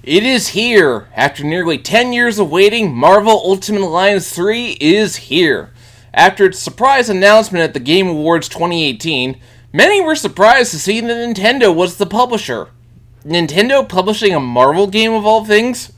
It is here! After nearly 10 years of waiting, Marvel Ultimate Alliance 3 is here. After its surprise announcement at the Game Awards 2018, many were surprised to see that Nintendo was the publisher. Nintendo publishing a Marvel game of all things?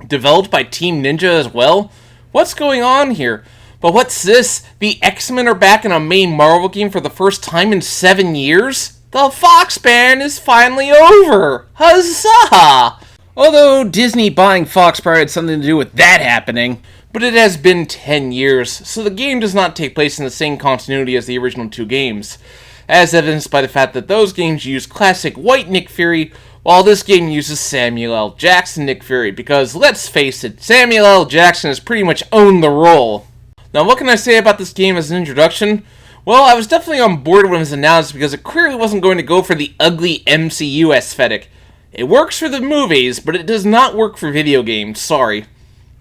Developed by Team Ninja as well? What's going on here? But what's this? The X-Men are back in a main Marvel game for the first time in 7 years? The Fox ban is finally over! Huzzah! Although Disney buying Fox probably had something to do with that happening. But it has been 10 years, so the game does not take place in the same continuity as the original two games, as evidenced by the fact that those games use classic white Nick Fury, while this game uses Samuel L. Jackson Nick Fury, because let's face it, Samuel L. Jackson has pretty much owned the role. Now what can I say about this game as an introduction? Well, I was definitely on board when it was announced because it clearly wasn't going to go for the ugly MCU aesthetic. It works for the movies, but it does not work for video games, sorry.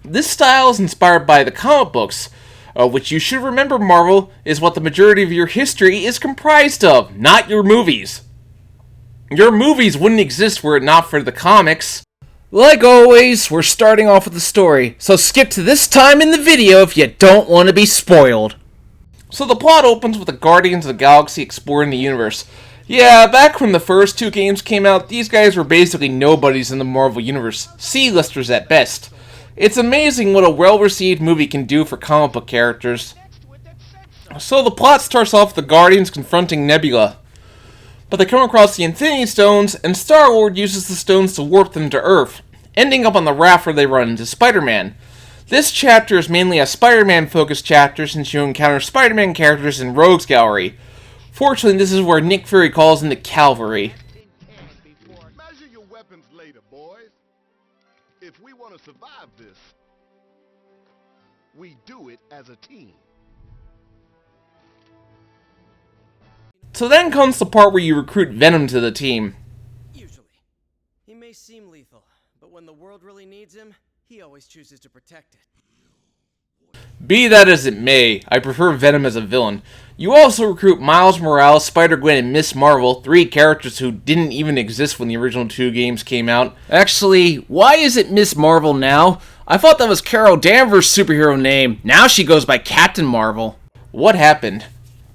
This style is inspired by the comic books, which you should remember, Marvel, is what the majority of your history is comprised of, not your movies. Your movies wouldn't exist were it not for the comics. Like always, we're starting off with the story, so skip to this time in the video if you don't want to be spoiled. So the plot opens with the Guardians of the Galaxy exploring the universe. Yeah, back when the first two games came out, these guys were basically nobodies in the Marvel Universe, C-listers at best. It's amazing what a well-received movie can do for comic book characters. So the plot starts off with the Guardians confronting Nebula. But they come across the Infinity Stones, and Star-Lord uses the stones to warp them to Earth, ending up on the raft where they run into Spider-Man. This chapter is mainly a Spider-Man focused chapter since you encounter Spider-Man characters in Rogue's Gallery. Fortunately, this is where Nick Fury calls in the cavalry. Measure your weapons later, boys. If we want to survive this, we do it as a team. So then comes the part where you recruit Venom to the team. Usually. He may seem lethal, but when the world really needs him, he always chooses to protect it. Be that as it may, I prefer Venom as a villain. You also recruit Miles Morales, Spider-Gwen, and Miss Marvel, 3 characters who didn't even exist when the original 2 games came out. Actually, why is it Miss Marvel now? I thought that was Carol Danvers' superhero name. Now she goes by Captain Marvel. What happened?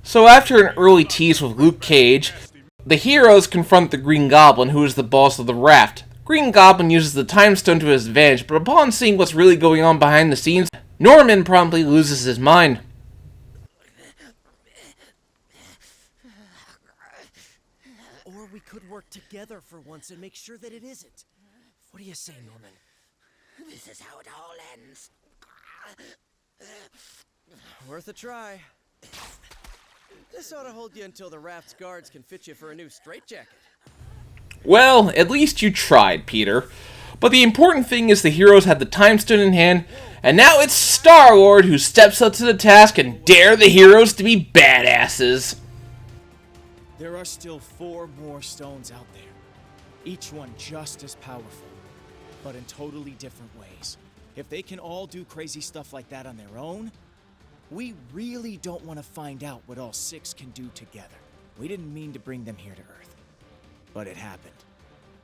So after an early tease with Luke Cage, the heroes confront the Green Goblin, who is the boss of the raft. Green Goblin uses the Time Stone to his advantage, but upon seeing what's really going on behind the scenes, Norman promptly loses his mind. Or we could work together for once and make sure that it isn't. What do you say, Norman? This is how it all ends. Worth a try. This ought to hold you until the raft's guards can fit you for a new straitjacket. Well, at least you tried, Peter. But the important thing is the heroes had the Time Stone in hand, and now it's Star-Lord who steps up to the task and dare the heroes to be badasses. There are still 4 more stones out there, each one just as powerful, but in totally different ways. If they can all do crazy stuff like that on their own, we really don't want to find out what all 6 can do together. We didn't mean to bring them here to Earth, but it happened.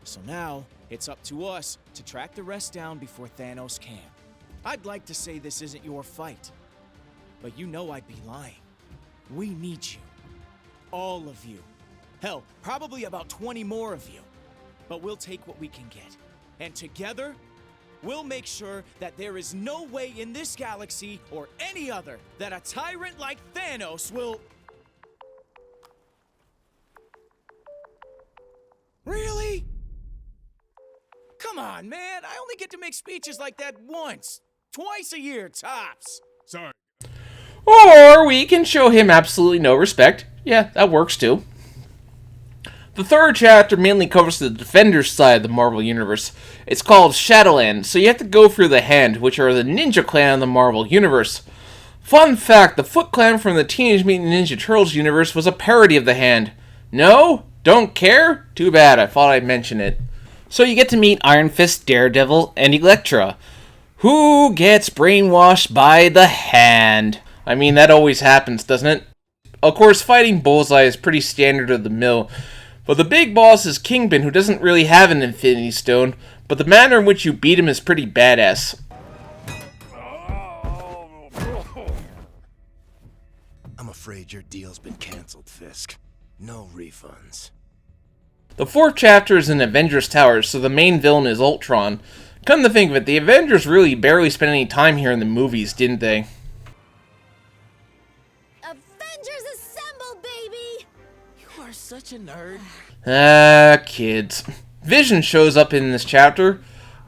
So now, it's up to us to track the rest down before Thanos can. I'd like to say this isn't your fight, but you know I'd be lying. We need you. All of you. Hell, probably about 20 more of you. But we'll take what we can get. And together, we'll make sure that there is no way in this galaxy or any other that a tyrant like Thanos will... Really? Come on, man. I only get to make speeches like that once. Twice a year, tops. Sorry. Or we can show him absolutely no respect. Yeah, that works too. The third chapter mainly covers the Defenders side of the Marvel Universe. It's called Shadowland, so you have to go through the Hand, which are the Ninja Clan of the Marvel Universe. Fun fact, the Foot Clan from the Teenage Mutant Ninja Turtles universe was a parody of the Hand. No? Don't care? Too bad, I thought I'd mention it. So you get to meet Iron Fist, Daredevil, and Elektra. Who gets brainwashed by the Hand? I mean, that always happens, doesn't it? Of course, fighting Bullseye is pretty standard of the mill, But the big boss is Kingpin, who doesn't really have an Infinity Stone, but the manner in which you beat him is pretty badass. I'm afraid your deal's been canceled, Fisk. No refunds. The fourth chapter is in Avengers Tower, so the main villain is Ultron. Come to think of it, the Avengers really barely spent any time here in the movies, didn't they? Avengers assemble, baby! You are such a nerd. Kids. Vision shows up in this chapter.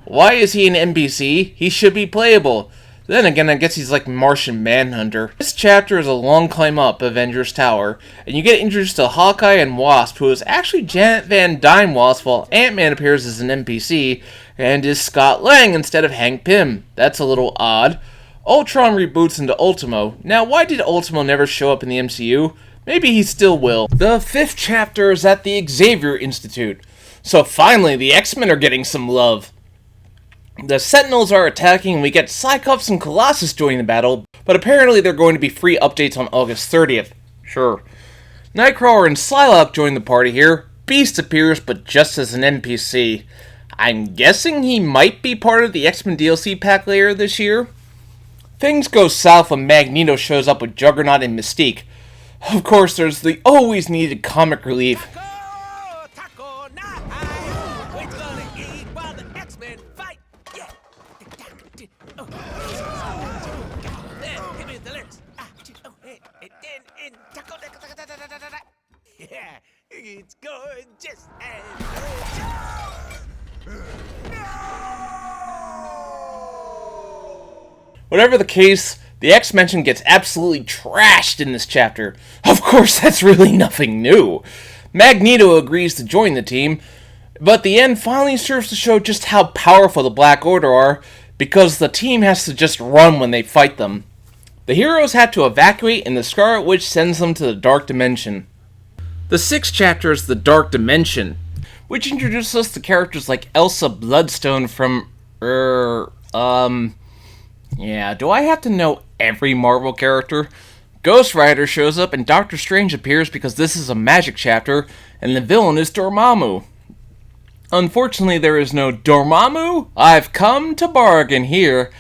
Why is he an NPC? He should be playable. Then again, I guess he's like Martian Manhunter. This chapter is a long climb up Avengers Tower, and you get introduced to Hawkeye and Wasp, who is actually Janet Van Dyne Wasp, while Ant-Man appears as an NPC, and is Scott Lang instead of Hank Pym. That's a little odd. Ultron reboots into Ultimo. Now, why did Ultimo never show up in the MCU? Maybe he still will. The fifth chapter is at the Xavier Institute. So finally, the X-Men are getting some love. The Sentinels are attacking, and we get Cyclops and Colossus joining the battle, but apparently they're going to be free updates on August 30th. Sure. Nightcrawler and Psylocke join the party here. Beast appears, but just as an NPC. I'm guessing he might be part of the X-Men DLC pack later this year. Things go south when Magneto shows up with Juggernaut and Mystique. Of course, there's the always needed comic relief. Taco night! We're gonna eat while the X-Men fight! Yeah! Oh. There, give me the lyrics. Taco. Yeah, it's gorgeous and Whatever the case, the X-Mention gets absolutely trashed in this chapter. Of course, that's really nothing new. Magneto agrees to join the team, but the end finally serves to show just how powerful the Black Order are, because the team has to just run when they fight them. The heroes have to evacuate, and the Scarlet Witch sends them to the Dark Dimension. The sixth chapter is the Dark Dimension, which introduces us to characters like Elsa Bloodstone from, yeah, do I have to know every Marvel character? Ghost Rider shows up, and Doctor Strange appears because this is a magic chapter, and the villain is Dormammu. Unfortunately, there is no Dormammu, I've come to bargain here.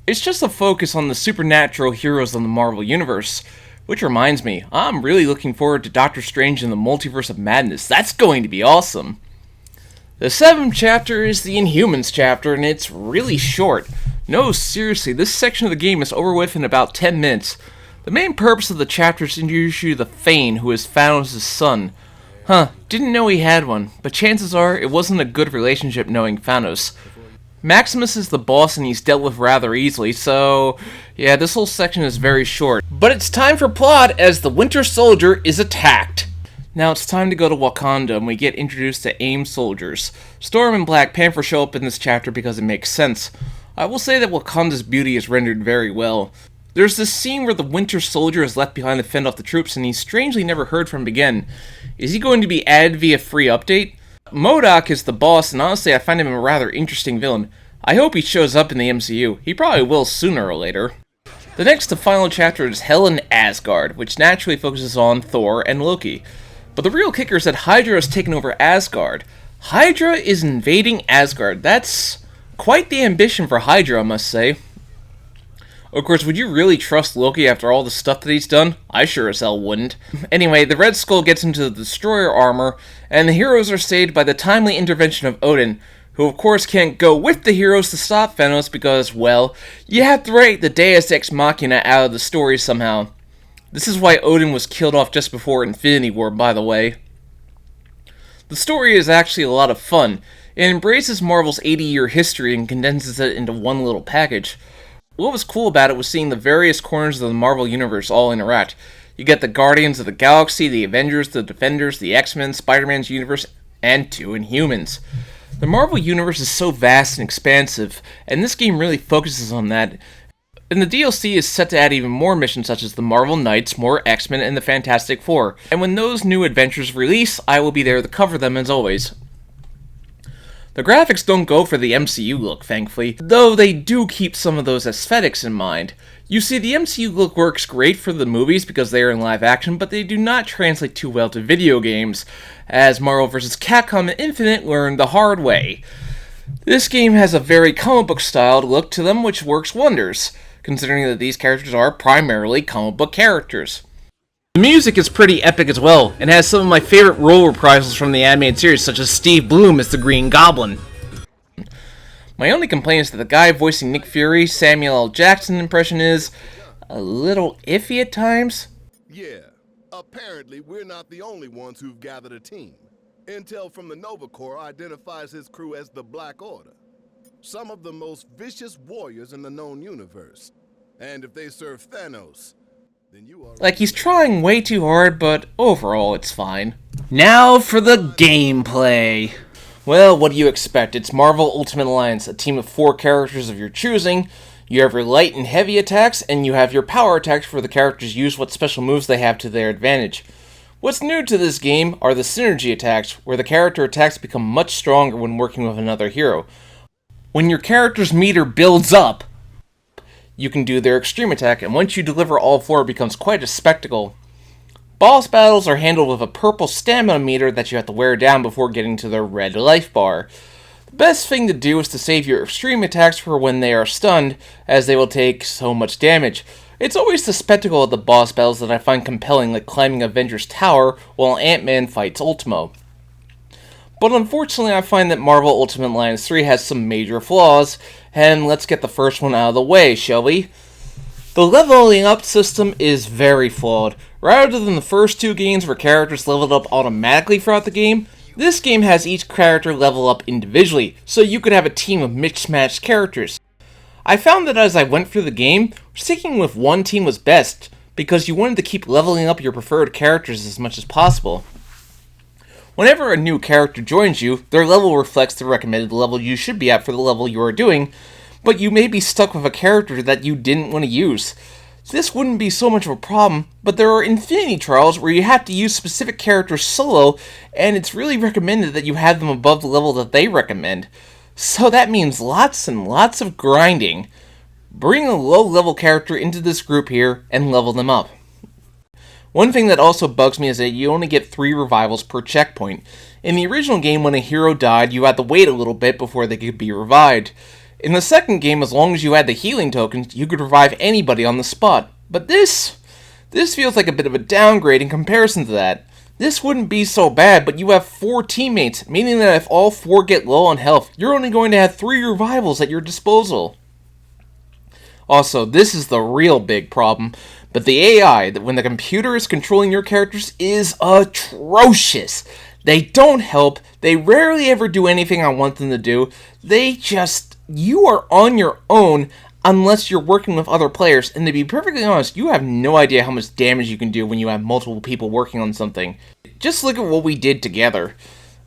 It's just a focus on the supernatural heroes in the Marvel Universe. Which reminds me, I'm really looking forward to Doctor Strange in the Multiverse of Madness. That's going to be awesome. The seventh chapter is the Inhumans chapter, and it's really short. No, seriously, this section of the game is over with in about 10 minutes. The main purpose of the chapter is to introduce you to Thane, who is Thanos' son. Didn't know he had one, but chances are it wasn't a good relationship knowing Thanos. Maximus is the boss and he's dealt with rather easily, so yeah, this whole section is very short. But it's time for plot as the Winter Soldier is attacked. Now it's time to go to Wakanda, and we get introduced to AIM soldiers. Storm and Black Panther show up in this chapter because it makes sense. I will say that Wakanda's beauty is rendered very well. There's this scene where the Winter Soldier is left behind to fend off the troops, and he's strangely never heard from again. Is he going to be added via free update? MODOK is the boss, and honestly I find him a rather interesting villain. I hope he shows up in the MCU. He probably will sooner or later. The next to final chapter is Hell in Asgard, which naturally focuses on Thor and Loki. But the real kicker is that Hydra has taken over Asgard. Hydra is invading Asgard. That's quite the ambition for Hydra, I must say. Of course, would you really trust Loki after all the stuff that he's done? I sure as hell wouldn't. Anyway, the Red Skull gets into the Destroyer armor, and the heroes are saved by the timely intervention of Odin, who of course can't go with the heroes to stop Thanos because, well, you have to write the Deus Ex Machina out of the story somehow. This is why Odin was killed off just before Infinity War, by the way. The story is actually a lot of fun. It embraces Marvel's 80-year history and condenses it into one little package. What was cool about it was seeing the various corners of the Marvel Universe all interact. You get the Guardians of the Galaxy, the Avengers, the Defenders, the X-Men, Spider-Man's universe, and two Inhumans. The Marvel Universe is so vast and expansive, and this game really focuses on that. And the DLC is set to add even more missions such as the Marvel Knights, more X-Men, and the Fantastic Four. And when those new adventures release, I will be there to cover them as always. The graphics don't go for the MCU look, thankfully, though they do keep some of those aesthetics in mind. You see, the MCU look works great for the movies because they are in live action, but they do not translate too well to video games, as Marvel vs. Capcom Infinite learned the hard way. This game has a very comic book styled look to them, which works wonders, considering that these characters are primarily comic book characters. The music is pretty epic as well, and has some of my favorite role reprisals from the animated series, such as Steve Blum as the Green Goblin. My only complaint is that the guy voicing Nick Fury, Samuel L. Jackson impression is a little iffy at times. Yeah, apparently we're not the only ones who've gathered a team. Intel from the Nova Corps identifies his crew as the Black Order, some of the most vicious warriors in the known universe. And if they serve Thanos, then you are... Like, he's trying way too hard, but overall it's fine. Now for the gameplay. Well, what do you expect? It's Marvel Ultimate Alliance, a team of 4 characters of your choosing. You have your light and heavy attacks, and you have your power attacks where the characters use what special moves they have to their advantage. What's new to this game are the synergy attacks, where the character attacks become much stronger when working with another hero. When your character's meter builds up, you can do their extreme attack, and once you deliver all 4, it becomes quite a spectacle. Boss battles are handled with a purple stamina meter that you have to wear down before getting to the red life bar. The best thing to do is to save your extreme attacks for when they are stunned, as they will take so much damage. It's always the spectacle of the boss battles that I find compelling, like climbing Avengers Tower while Ant-Man fights Ultimo. But unfortunately, I find that Marvel Ultimate Alliance 3 has some major flaws, and let's get the first one out of the way, shall we? The leveling up system is very flawed. Rather than the first 2 games where characters leveled up automatically throughout the game, this game has each character level up individually, so you could have a team of mixed-matched characters. I found that as I went through the game, sticking with one team was best, because you wanted to keep leveling up your preferred characters as much as possible. Whenever a new character joins you, their level reflects the recommended level you should be at for the level you are doing, but you may be stuck with a character that you didn't want to use. This wouldn't be so much of a problem, but there are Infinity Trials where you have to use specific characters solo, and it's really recommended that you have them above the level that they recommend. So that means lots and lots of grinding. Bring a low-level character into this group here and level them up. One thing that also bugs me is that you only get 3 revivals per checkpoint. In the original game, when a hero died, you had to wait a little bit before they could be revived. In the second game, as long as you had the healing tokens, you could revive anybody on the spot. But this feels like a bit of a downgrade in comparison to that. This wouldn't be so bad, but you have 4 teammates, meaning that if all 4 get low on health, you're only going to have 3 revivals at your disposal. Also, this is the real big problem, but the AI, that when the computer is controlling your characters, is atrocious. They don't help, they rarely ever do anything I want them to do, you are on your own unless you're working with other players, and to be perfectly honest, you have no idea how much damage you can do when you have multiple people working on something. Just look at what we did together.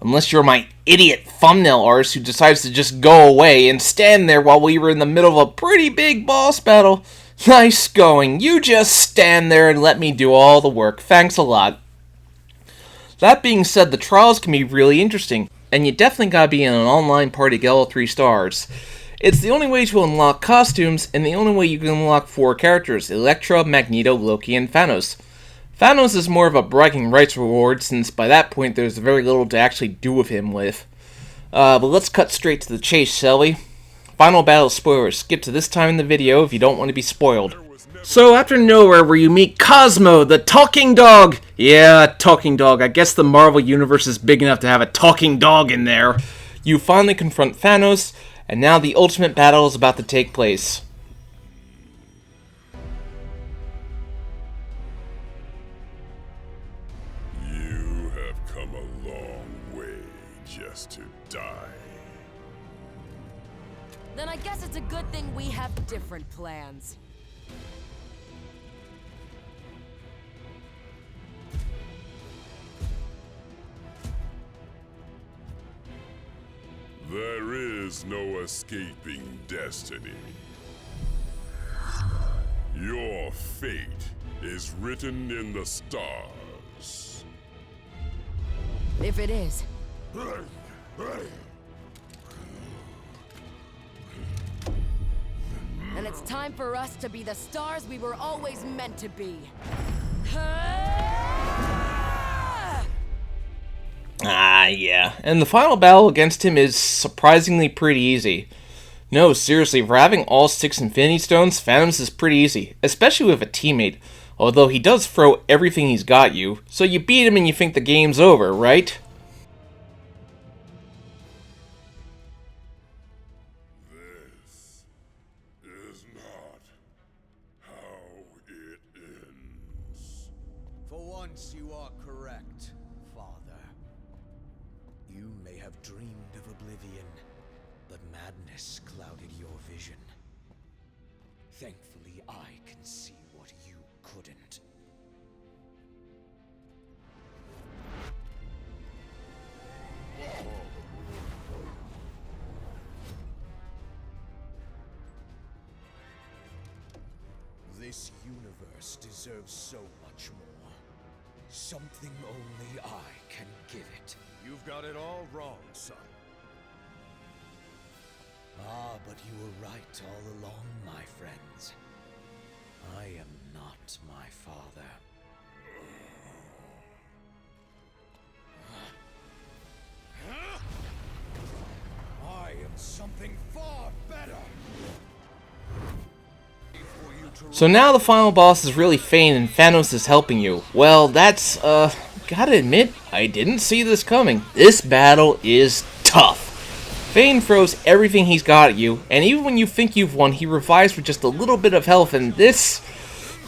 Unless you're my idiot thumbnail artist who decides to just go away and stand there while we were in the middle of a pretty big boss battle. Nice going. You just stand there and let me do all the work. Thanks a lot. That being said, the trials can be really interesting, and you definitely gotta be in an online party to get all 3 stars. It's the only way to unlock costumes, and the only way you can unlock 4 characters: Elektra, Magneto, Loki, and Thanos. Thanos is more of a bragging rights reward, since by that point there's very little to actually do with him with. But let's cut straight to the chase, shall we? Final battle spoilers. Skip to this time in the video if you don't want to be spoiled. So after Nowhere, where you meet Cosmo, the talking dog! Yeah, talking dog. I guess the Marvel Universe is big enough to have a talking dog in there. You finally confront Thanos, and now the ultimate battle is about to take place. You have come a long way just to die. Then I guess it's a good thing we have different plans. There is no escaping destiny. Your fate is written in the stars. If it is, And it's time for us to be the stars we were always meant to be. Yeah. And the final battle against him is surprisingly pretty easy. No, seriously, for having all 6 Infinity Stones, Phantoms is pretty easy, especially with a teammate. Although he does throw everything he's got you, so you beat him and you think the game's over, right? This is not how it ends. For once you are correct, Father. You may have dreamed of oblivion, but madness clouded your vision. Thankfully, I can see what you couldn't. This universe deserves so much more. Something only I can give it. You've got it all wrong, son. Ah, but you were right all along, my friends. I am not my father. I am something far better. So now the final boss is really Fane and Thanos is helping you. Well, that's, gotta admit, I didn't see this coming. This battle is tough. Fane throws everything he's got at you, and even when you think you've won, he revives with just a little bit of health, and this...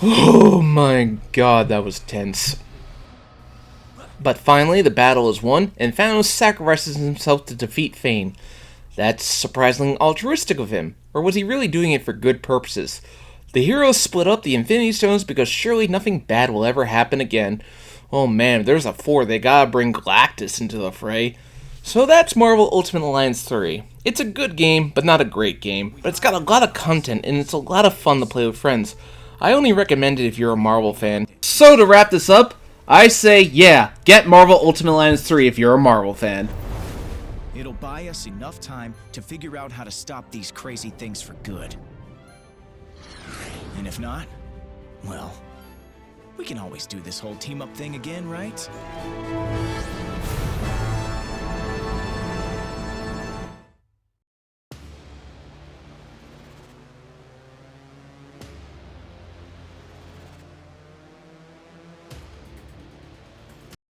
Oh my god, that was tense. But finally, the battle is won, and Thanos sacrifices himself to defeat Fane. That's surprisingly altruistic of him. Or was he really doing it for good purposes? The heroes split up the Infinity Stones because surely nothing bad will ever happen again. Oh man, if there's a 4, they gotta bring Galactus into the fray. So that's Marvel Ultimate Alliance 3. It's a good game, but not a great game. But it's got a lot of content, and it's a lot of fun to play with friends. I only recommend it if you're a Marvel fan. So to wrap this up, I say, yeah, get Marvel Ultimate Alliance 3 if you're a Marvel fan. It'll buy us enough time to figure out how to stop these crazy things for good. And if not, well, we can always do this whole team-up thing again, right?